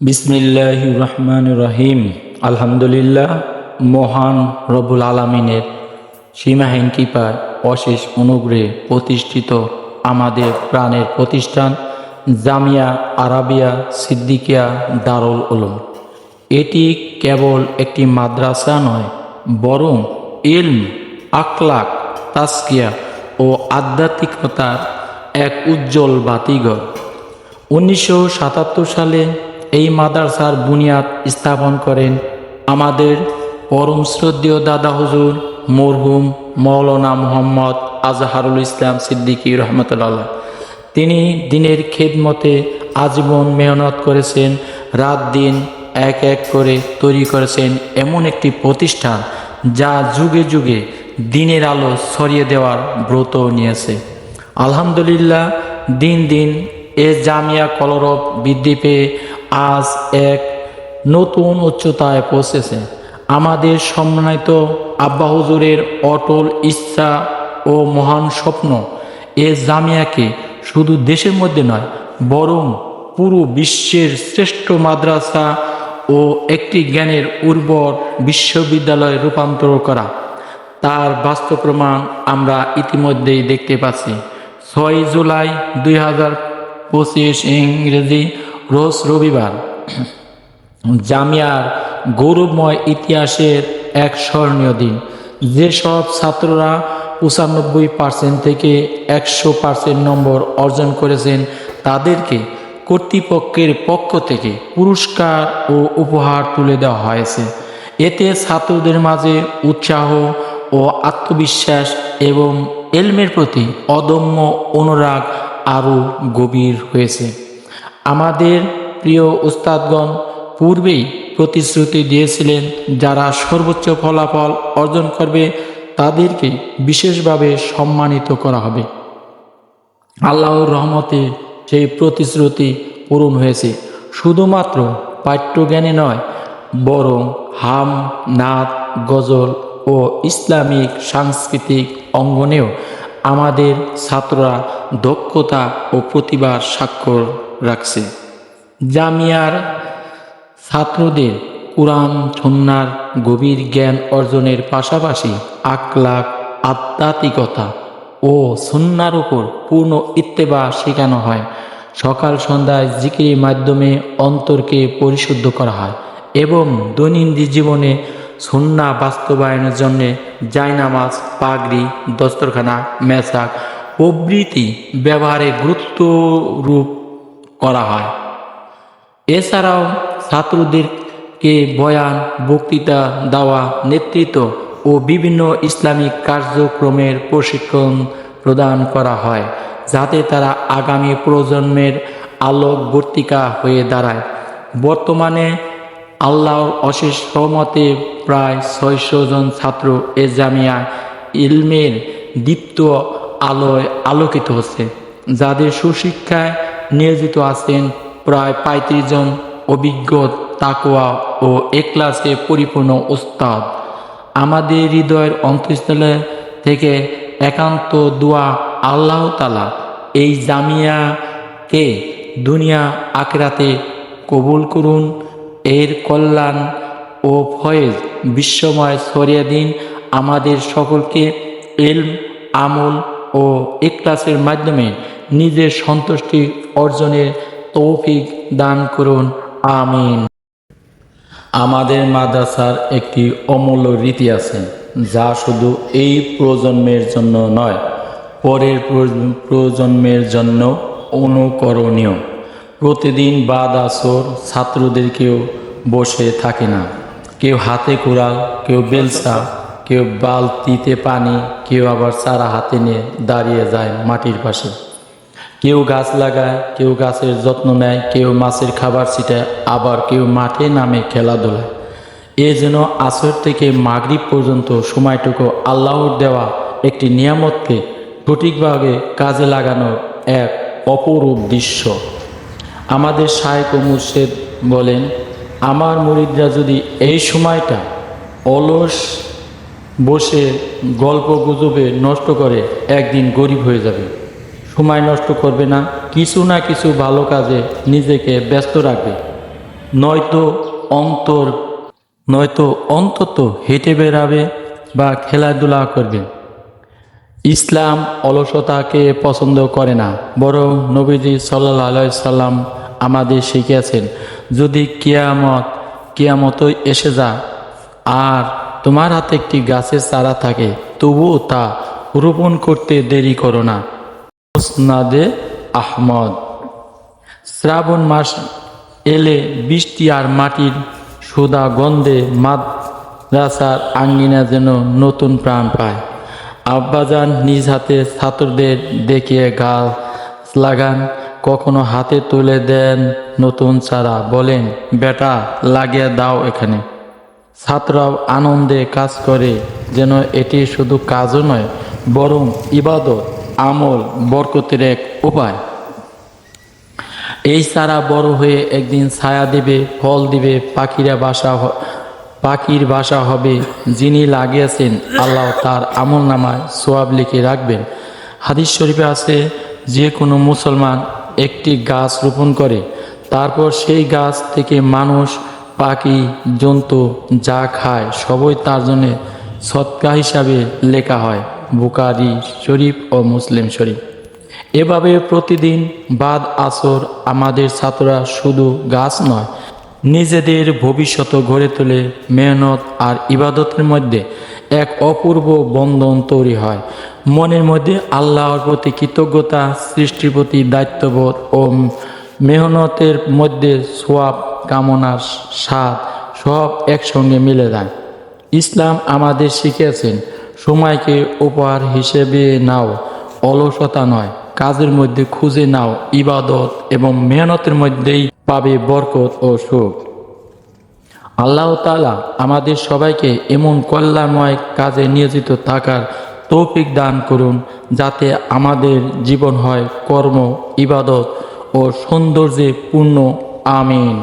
বিসমিল্লাহির রহমানির রহিম। আলহামদুলিল্লাহ, মহান রব্বুল আলামিনের সীমাহীন কৃপায় অশেষ অনুগ্রহে প্রতিষ্ঠিত আমাদের প্রাণের প্রতিষ্ঠান জামিয়া আরাবিয়া সিদ্দিকিয়া দারুল উলুম। এটি কেবল একটি মাদ্রাসা নয়, বরং ইলম, আখলাক, তাজকিয়া ও আধ্যাত্মিকতার এক উজ্জ্বল বাতিঘর। 1977 সালে এই মাদ্রাসার বুনিয়াদ স্থাপন করেন আমাদের পরম শ্রদ্ধেয় দাদা হুজুর মরহুম মৌলানা মুহাম্মদ আজহারুল ইসলাম সিদ্দিকী রহমতুল্লাহ। তিনি দিনের খেদমতে আজীবন মেহনত করেছেন, রাত দিন এক এক করে তৈরি করেছেন এমন একটি প্রতিষ্ঠান যা যুগে যুগে দিনের আলো ছড়িয়ে দেওয়ার ব্রত নিয়েছে। আলহামদুলিল্লাহ, দিন দিন এ জামিয়া কলরব বৃদ্ধি পেয়ে আজ এক নতুন উচ্চতায় পৌঁছেছে। আমাদের সম্মানিত আব্বা হুজুরের অটল ইচ্ছা ও মহান স্বপ্ন এ জামিয়াকে শুধু দেশের মধ্যে নয়, বরং পুরো বিশ্বের শ্রেষ্ঠ মাদ্রাসা ও একটি জ্ঞানের উর্বর বিশ্ববিদ্যালয়ে রূপান্তর করা। তার বাস্তব প্রমাণ আমরা ইতিমধ্যেই দেখতে পাচ্ছি। 6 জুলাই 2025 ইংরেজি রোজ রবিবার জামিয়ার গৌরবময় ইতিহাসের এক স্মরণীয় দিন। যেসব ছাত্ররা 95% থেকে 100% নম্বর অর্জন করেছেন তাদেরকে কর্তৃপক্ষের পক্ষ থেকে পুরস্কার ও উপহার তুলে দেওয়া হয়েছে। এতে ছাত্রদের মাঝে উৎসাহ ও আত্মবিশ্বাস এবং এলমের প্রতি অদম্য অনুরাগ আরও গভীর হয়েছে। আমাদের প্রিয় উস্তাদগণ পূর্বেই প্রতিশ্রুতি দিয়েছিলেন, যারা সর্বোচ্চ ফলাফল অর্জন করবে তাদেরকে বিশেষভাবে সম্মানিত করা হবে। আল্লাহর রহমতে সেই প্রতিশ্রুতি পূরণ হয়েছে। শুধুমাত্র পাঠ্যজ্ঞানে নয়, বরং হাম, নাত, গজল ও ইসলামিক সাংস্কৃতিক অঙ্গনেও আমাদের ছাত্ররা দক্ষতা ও প্রতিভার স্বাক্ষর রাখছে। জামিয়ার ছাত্রদের কুরআন সুন্নাহর গভীর জ্ঞান অর্জনের পাশাপাশি আখলাক, আধ্যাত্মিকতা ও সুন্নাহর উপর পূর্ণ ইত্তেবা শেখানো হয়। সকাল সন্ধ্যায় জিকিরের মাধ্যমে অন্তরকে পরিশুদ্ধ করা হয় এবং দৈনন্দিন জীবনে সুন্নাহ বাস্তবায়নের জন্য জায়নামাজ, পাগড়ি, দস্তরখানা, মেসাক প্রভৃতি ব্যবহারে গুরুত্বারোপ করা হয়। এছাড়াও ছাত্রদেরকে বয়ান, বক্তৃতা দেওয়া, নেতৃত্ব ও বিভিন্ন ইসলামিক কার্যক্রমের প্রশিক্ষণ প্রদান করা হয়, যাতে তারা আগামী প্রজন্মের আলোকবর্তিকা হয়ে দাঁড়ায়। বর্তমানে আল্লাহর অশেষ রহমতে প্রায় 600 জন ছাত্র এ জামিয়া ইলমের দীপ্ত আলোয় আলোকিত হচ্ছে, যাদের সুশিক্ষায় নিয়োজিত আছেন প্রায় 35 জন অভিজ্ঞ, তাকওয়া ও ইখলাসে পরিপূর্ণ উস্তাদ। আমাদের হৃদয়ের অন্তঃস্থলে থেকে একান্ত দোয়া, আল্লাহ তাআলা এই জামিয়াকে দুনিয়া আখিরাতে কবুল করুন, এর কল্যাণ ও ফয়েজ বিশ্বময় ছড়িয়ে দিন। আমাদের সকলকে ইলম, আমল ও ইখলাসের মাধ্যমে নিজের সন্তুষ্টি অর্জনের তৌফিক দান করুন, আমিন। আমাদের মাদ্রাসার একটি অমূল্য রীতি আছে, যা শুধু এই প্রজন্মের জন্য নয়, পরের প্রজন্মের জন্য অনুকরণীয়। প্রতিদিন বাদ আসর ছাত্রদেরকেও বসে থাকে না। কেউ হাতে কুড়াল, কেউ বেলসা, কেউ বালতিতে পানি, কেউ আবার চারা হাতে নিয়ে দাঁড়িয়ে যায় মাটির পাশে। কেউ গাছ লাগায়, কেউ গাছের যত্ন নেয়, কেউ মাছের খাবার ছিটায়, আবার কেউ মাঠে নামে খেলাধুলায়। এ যেন আসর থেকে মাগরিব পর্যন্ত সময়টুকু আল্লাহর দেওয়া একটি নিয়ামতকে সঠিকভাবে কাজে লাগানোর এক অপরূপ দৃশ্য। আমাদের শায়েখ ও মুর্শিদ বলেন, আমার মুরিদরা যদি এই সময়টা অলস বসে গল্প গুজবে নষ্ট করে, একদিন গরিব হয়ে যাবে। সময় নষ্ট করবে না, কিছু না কিছু ভালো কাজে নিজেকে ব্যস্ত রাখবে। নয়তো অন্তর নয়তো অন্তত হেঁটে বেড়াবে বা খেলাধুলা করবে। ইসলাম অলসতাকে পছন্দ করে না, বরং নবীজি সাল্লাল্লাহু আলাইহি সাল্লাম আমাদের শিখিয়েছেন, যদি কিয়ামতই এসে যায় আর তোমার হাতে একটি গাছের চারা থাকে, তবুও তা রোপণ করতে দেরি করো না। মুসনাদে আহমদ। শ্রাবণ মাস এলে বৃষ্টি আর মাটির সুদা গন্ধে মাদ্রাসার আঙ্গিনা যেন নতুন প্রাণ পায়। আব্বাজান নিজ হাতে ছাত্রদের দেখিয়ে গাছ লাগান, কখনো হাতে তুলে দেন নতুন চারা, বলেন, বেটা লাগিয়ে দাও এখানে। ছাত্ররাও আনন্দে কাজ করে, যেন এটি শুধু কাজও নয়, বরং ইবাদত, আমল, বরকতের এক উপায়। এই চারা বড় হয়ে একদিন ছায়া দিবে, ফল দিবে, পাখির বাসা হবে। যিনি লাগিয়েছেন আল্লাহ তার আমল নামায় সোয়াব লিখে রাখবেন। হাদিস শরীফে আছে, যে কোনো মুসলমান একটি গাছ রোপণ করে, তারপর সেই গাছ থেকে মানুষ, পাখি, জন্তু যা খায় সবই তার জন্য সদকা হিসাবে লেখা হয়। বুখারী শরীফ ও মুসলিম শরীফ। এভাবে প্রতিদিন বাদ আসর আমাদের ছাত্ররা শুধু গাছ নয়, নিজেদের ভবিষ্যৎ গড়ে তোলে। মেহনত আর ইবাদতের মধ্যে এক অপূর্ব বন্ধন তৈরি হয়। মনের মধ্যে আল্লাহর প্রতি কৃতজ্ঞতা, সৃষ্টির প্রতি দায়িত্ববোধ ও মেহনতের মধ্যে সোয়াব কামনার স্বাদ সব একসঙ্গে মিলে যায়। ইসলাম আমাদের শিখিয়েছেন, সময়কে উপহার হিসেবে নাও, অলসতা নয়, কাজের মধ্যে খুঁজে নাও ইবাদত, এবং মেহনতের মধ্যেই পাবে বরকত ও সুখ। আল্লাহ তাআলা আমাদের সবাইকে এমন কল্যাণময় কাজে নিয়োজিত থাকার তৌফিক দান করুন, যাতে আমাদের জীবন হয় কর্ম, ইবাদত ও সৌন্দর্যে পূর্ণ। আমিন।